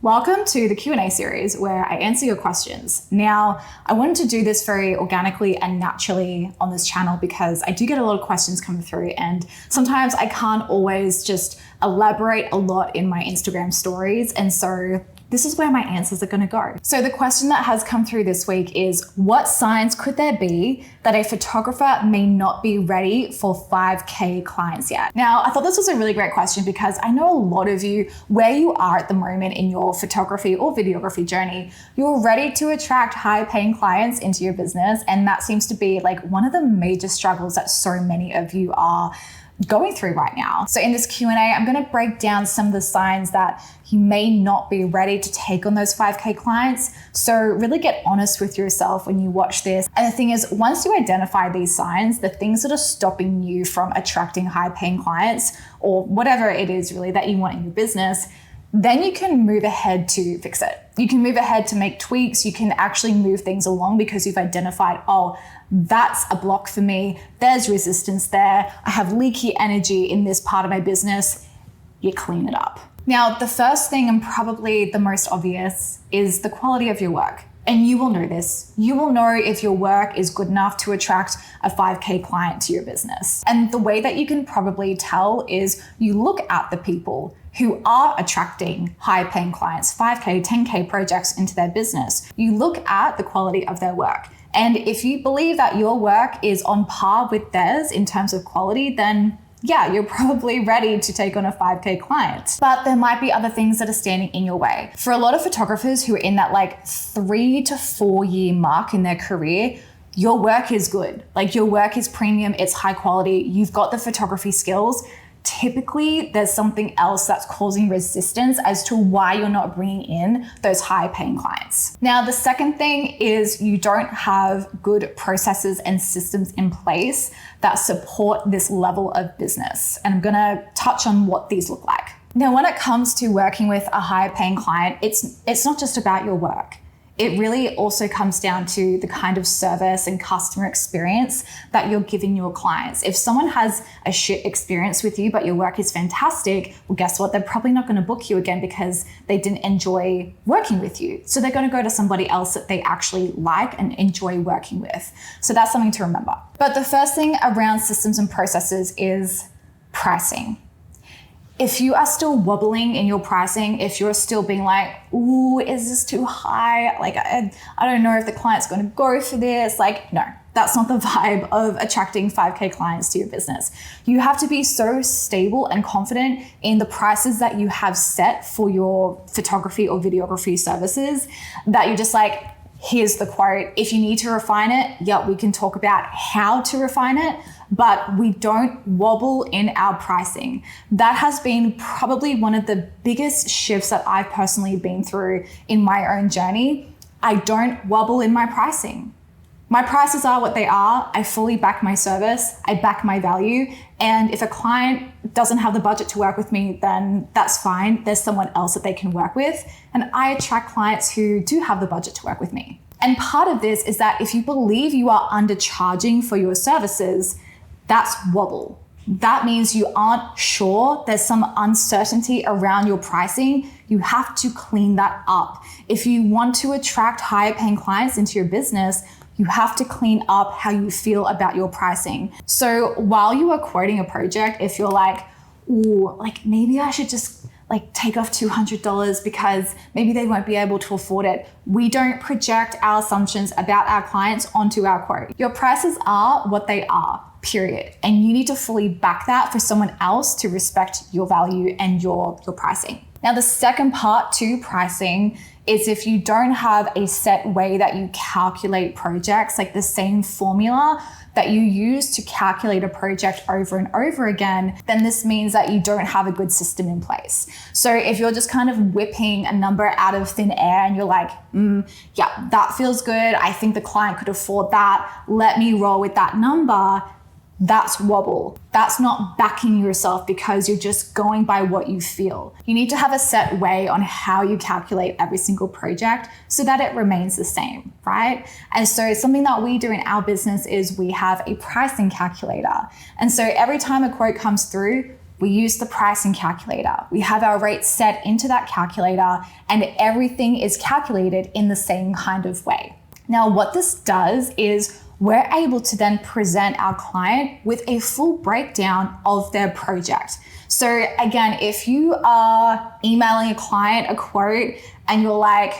Welcome to the Q&A series where I answer your questions. Now, I wanted to do this very organically and naturally on this channel because I do get a lot of questions coming through, and sometimes I can't always just elaborate a lot in my Instagram stories. And so this is where my answers are going to go. So the question that has come through this week is, what signs could there be that a photographer may not be ready for 5K clients yet? Now, I thought this was a really great question because I know a lot of you, where you are at the moment in your photography or videography journey, you're ready to attract high-paying clients into your business. And that seems to be like one of the major struggles that so many of you are going through right now. So in this Q&A, I'm going to break down some of the signs that you may not be ready to take on those 5K clients. So really get honest with yourself when you watch this. And the thing is, once you identify these signs, the things that are stopping you from attracting high-paying clients or whatever it is really that you want in your business, then you can move ahead to fix it. You can move ahead to make tweaks. You can actually move things along because you've identified, oh, that's a block for me. There's resistance there. I have leaky energy in this part of my business. You clean it up. Now, the first thing, and probably the most obvious, is the quality of your work. And you will know this. You will know if your work is good enough to attract a 5K client to your business. And the way that you can probably tell is you look at the people who are attracting high-paying clients, 5K, 10K projects into their business. You look at the quality of their work. And if you believe that your work is on par with theirs in terms of quality, then yeah, you're probably ready to take on a 5K client. But there might be other things that are standing in your way. For a lot of photographers who are in that like 3 to 4 year mark in their career, your work is good. Like your work is premium, it's high quality, you've got the photography skills. Typically, there's something else that's causing resistance as to why you're not bringing in those high-paying clients. Now, the second thing is you don't have good processes and systems in place that support this level of business. And I'm gonna touch on what these look like. Now, when it comes to working with a high-paying client, it's not just about your work. It really also comes down to the kind of service and customer experience that you're giving your clients. If someone has a shit experience with you, but your work is fantastic, well, guess what? They're probably not going to book you again because they didn't enjoy working with you. So they're going to go to somebody else that they actually like and enjoy working with. So that's something to remember. But the first thing around systems and processes is pricing. If you are still wobbling in your pricing, if you're still being like, ooh, is this too high? Like, I don't know if the client's going to go for this. Like, no, that's not the vibe of attracting 5K clients to your business. You have to be so stable and confident in the prices that you have set for your photography or videography services that you're just like, here's the quote. If you need to refine it, yeah, we can talk about how to refine it, but we don't wobble in our pricing. That has been probably one of the biggest shifts that I've personally been through in my own journey. I don't wobble in my pricing. My prices are what they are. I fully back my service. I back my value. And if a client doesn't have the budget to work with me, then that's fine. There's someone else that they can work with. And I attract clients who do have the budget to work with me. And part of this is that if you believe you are undercharging for your services, that's wobble. That means you aren't sure. There's some uncertainty around your pricing. You have to clean that up. If you want to attract higher paying clients into your business, you have to clean up how you feel about your pricing. So while you are quoting a project, if you're like, ooh, like maybe I should just like take off $200 because maybe they won't be able to afford it. We don't project our assumptions about our clients onto our quote. Your prices are what they are, period. And you need to fully back that for someone else to respect your value and your pricing. Now, the second part to pricing is if you don't have a set way that you calculate projects, like the same formula that you use to calculate a project over and over again, then this means that you don't have a good system in place. So if you're just kind of whipping a number out of thin air and you're like, yeah, that feels good. I think the client could afford that. Let me roll with that number. That's wobble. That's not backing yourself because you're just going by what you feel. You need to have a set way on how you calculate every single project so that it remains the same, right? And so something that we do in our business is we have a pricing calculator. And so every time a quote comes through, We use the pricing calculator. We have our rates set into that calculator, and everything is calculated in the same kind of way. Now, what this does is we're able to then present our client with a full breakdown of their project. So again, if you are emailing a client a quote and you're like,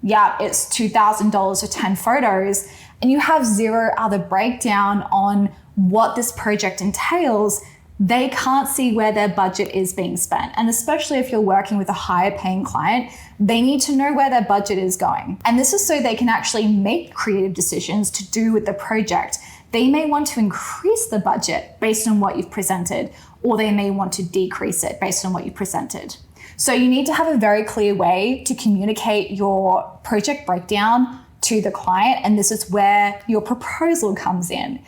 yeah, it's $2,000 for 10 photos, and you have zero other breakdown on what this project entails, they can't see where their budget is being spent. And especially if you're working with a higher paying client, they need to know where their budget is going. And this is so they can actually make creative decisions to do with the project. They may want to increase the budget based on what you've presented, or they may want to decrease it based on what you presented. So you need to have a very clear way to communicate your project breakdown to the client. And this is where your proposal comes in.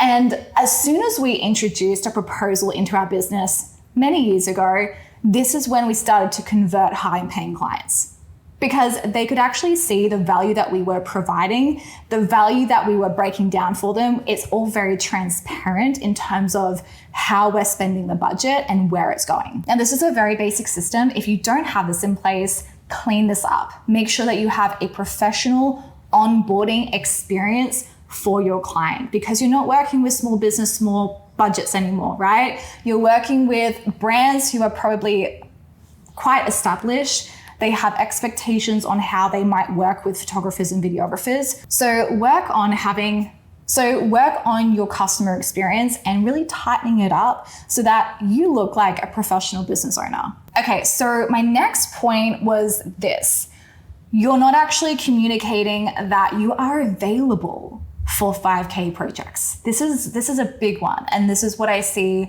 And as soon as we introduced a proposal into our business many years ago, this is when we started to convert high-paying clients, because they could actually see the value that we were providing, the value that we were breaking down for them. It's all very transparent in terms of how we're spending the budget and where it's going. And this is a very basic system. If you don't have this in place, clean this up. Make sure that you have a professional onboarding experience for your client, because you're not working with small business, small budgets anymore, right? You're working with brands who are probably quite established. They have expectations on how they might work with photographers and videographers. So work on your customer experience and really tightening it up so that you look like a professional business owner. Okay, so my next point was this. You're not actually communicating that you are available for 5K projects. This is a big one. And this is what I see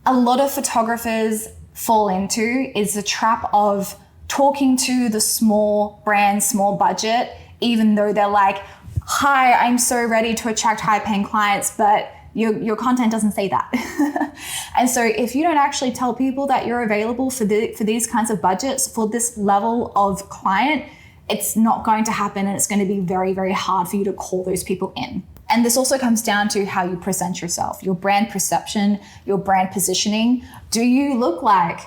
a lot of photographers fall into, is the trap of talking to the small brand, small budget, even though they're like, hi, I'm so ready to attract high paying clients, but your content doesn't say that. And so if you don't actually tell people that you're available for these kinds of budgets, for this level of client, it's not going to happen, and it's going to be very, very hard for you to call those people in. And this also comes down to how you present yourself, your brand perception, your brand positioning. Do you look like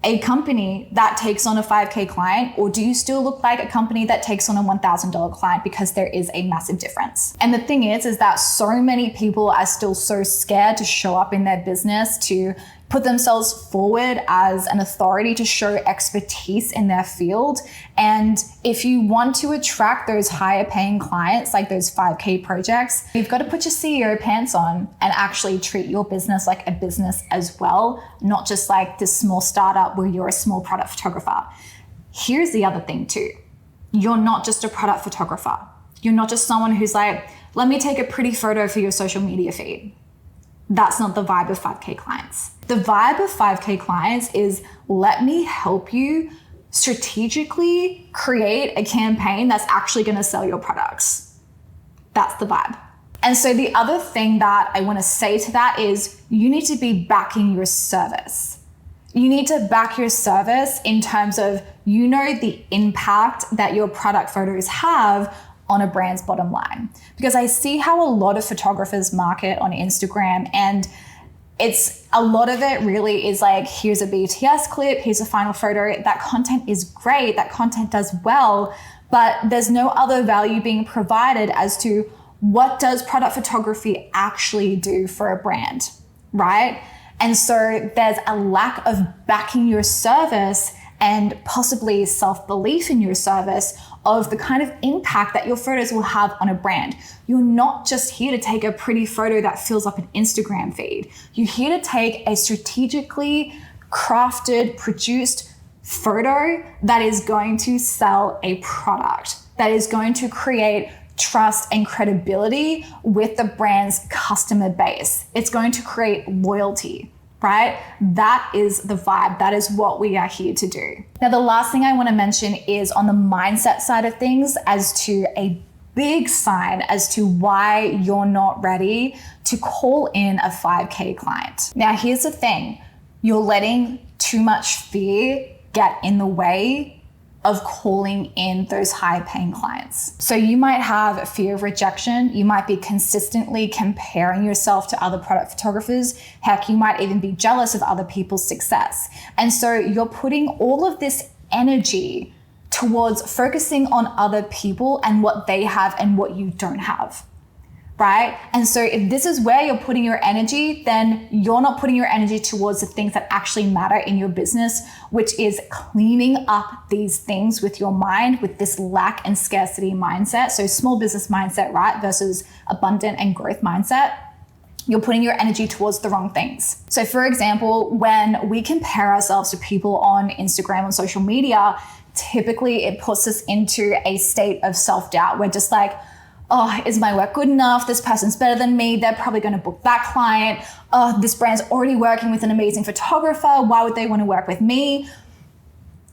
a company that takes on a 5K client, or do you still look like a company that takes on a $1,000 client? Because there is a massive difference. And the thing is that so many people are still so scared to show up in their business, to put themselves forward as an authority, to show expertise in their field. And if you want to attract those higher paying clients, like those 5K projects, you've got to put your CEO pants on and actually treat your business like a business as well, not just like this small startup where you're a small product photographer. Here's the other thing too. You're not just a product photographer. You're not just someone who's like, let me take a pretty photo for your social media feed. That's not the vibe of 5K clients. The vibe of 5K clients is, let me help you strategically create a campaign that's actually going to sell your products. That's the vibe. And so the other thing that I want to say to that is, you need to be backing your service. You need to back your service in terms of, the impact that your product photos have on a brand's bottom line. Because I see how a lot of photographers market on Instagram, and a lot of it really is like, here's a BTS clip, here's a final photo. That content is great, that content does well, but there's no other value being provided as to what does product photography actually do for a brand, right? And so there's a lack of backing your service and possibly self-belief in your service of the kind of impact that your photos will have on a brand. You're not just here to take a pretty photo that fills up an Instagram feed. You're here to take a strategically crafted, produced photo that is going to sell a product, that is going to create trust and credibility with the brand's customer base. It's going to create loyalty, right? That is the vibe. That is what we are here to do. Now, the last thing I want to mention is on the mindset side of things, as to a big sign as to why you're not ready to call in a 5K client. Now, here's the thing. You're letting too much fear get in the way of calling in those high paying clients. So you might have a fear of rejection. You might be consistently comparing yourself to other product photographers. Heck, you might even be jealous of other people's success. And so you're putting all of this energy towards focusing on other people and what they have and what you don't have, right? And so if this is where you're putting your energy, then you're not putting your energy towards the things that actually matter in your business, which is cleaning up these things with your mind, with this lack and scarcity mindset. So small business mindset, right? Versus abundant and growth mindset. You're putting your energy towards the wrong things. So for example, when we compare ourselves to people on Instagram, on social media, typically it puts us into a state of self-doubt. We're just like, oh, is my work good enough? This person's better than me. They're probably going to book that client. Oh, this brand's already working with an amazing photographer. Why would they want to work with me?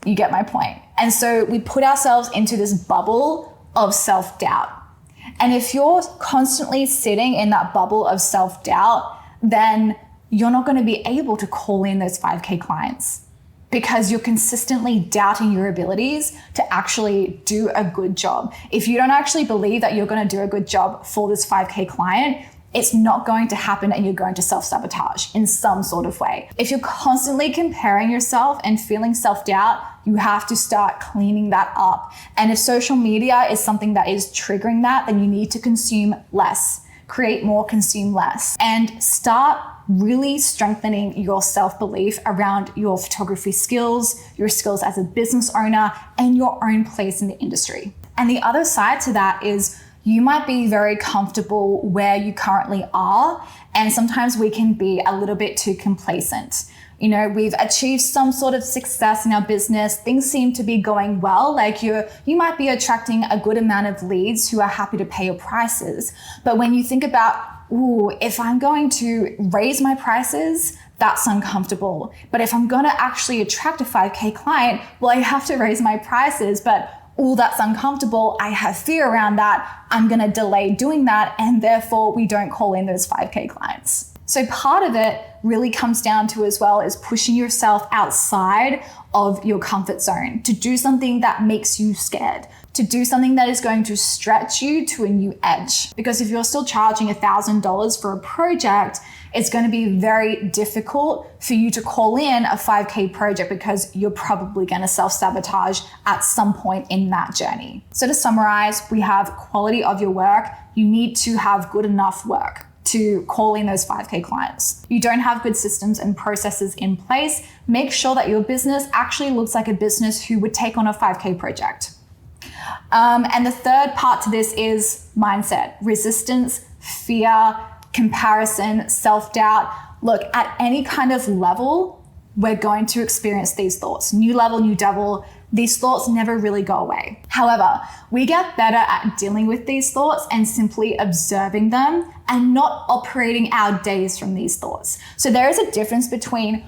You get my point. And so we put ourselves into this bubble of self-doubt. And if you're constantly sitting in that bubble of self-doubt, then you're not going to be able to call in those 5K clients because you're consistently doubting your abilities to actually do a good job. If you don't actually believe that you're going to do a good job for this 5K client, it's not going to happen and you're going to self-sabotage in some sort of way. If you're constantly comparing yourself and feeling self-doubt, you have to start cleaning that up. And if social media is something that is triggering that, then you need to consume less, create more, consume less, and start really strengthening your self-belief around your photography skills, your skills as a business owner, and your own place in the industry. And the other side to that is you might be very comfortable where you currently are, and sometimes we can be a little bit too complacent. You know, we've achieved some sort of success in our business. Things seem to be going well. Like you might be attracting a good amount of leads who are happy to pay your prices. But when you think about, ooh, if I'm going to raise my prices, that's uncomfortable. But if I'm going to actually attract a 5K client, well, I have to raise my prices, but oh, that's uncomfortable. I have fear around that. I'm going to delay doing that. And therefore we don't call in those 5K clients. So part of it really comes down to as well is pushing yourself outside of your comfort zone to do something that makes you scared, to do something that is going to stretch you to a new edge. Because if you're still charging $1,000 for a project, it's going to be very difficult for you to call in a 5K project because you're probably going to self-sabotage at some point in that journey. So to summarize, we have quality of your work. You need to have good enough work to call in those 5K clients. You don't have good systems and processes in place. Make sure that your business actually looks like a business who would take on a 5K project. And the third part to this is mindset, resistance, fear, comparison, self-doubt. Look, at any kind of level, we're going to experience these thoughts. New level, new devil. These thoughts never really go away. However, we get better at dealing with these thoughts and simply observing them and not operating our days from these thoughts. So there is a difference between,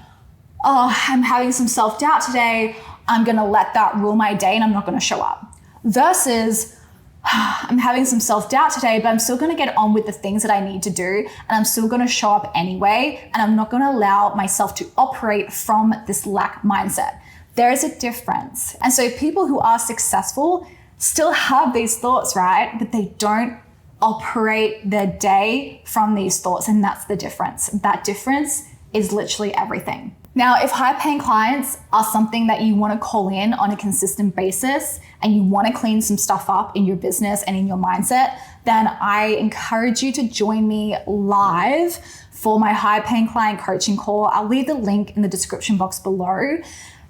oh, I'm having some self-doubt today. I'm going to let that rule my day and I'm not going to show up. Versus, I'm having some self-doubt today, but I'm still going to get on with the things that I need to do. And I'm still going to show up anyway. And I'm not going to allow myself to operate from this lack mindset. There is a difference. And so people who are successful still have these thoughts, right? But they don't operate their day from these thoughts. And that's the difference. That difference is literally everything. Now, if high-paying clients are something that you want to call in on a consistent basis and you want to clean some stuff up in your business and in your mindset, then I encourage you to join me live for my high-paying client coaching call. I'll leave the link in the description box below.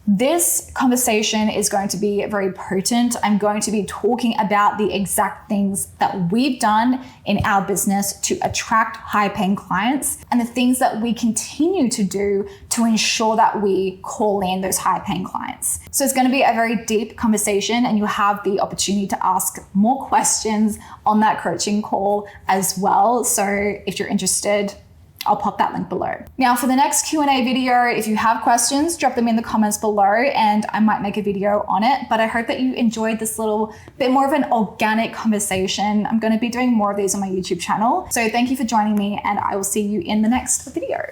This conversation is going to be very potent. I'm going to be talking about the exact things that we've done in our business to attract high-paying clients and the things that we continue to do to ensure that we call in those high-paying clients. So it's going to be a very deep conversation and you'll have the opportunity to ask more questions on that coaching call as well. So if you're interested, I'll pop that link below. Now for the next Q&A video, if you have questions, drop them in the comments below and I might make a video on it. But I hope that you enjoyed this little bit more of an organic conversation. I'm going to be doing more of these on my YouTube channel. So thank you for joining me and I will see you in the next video.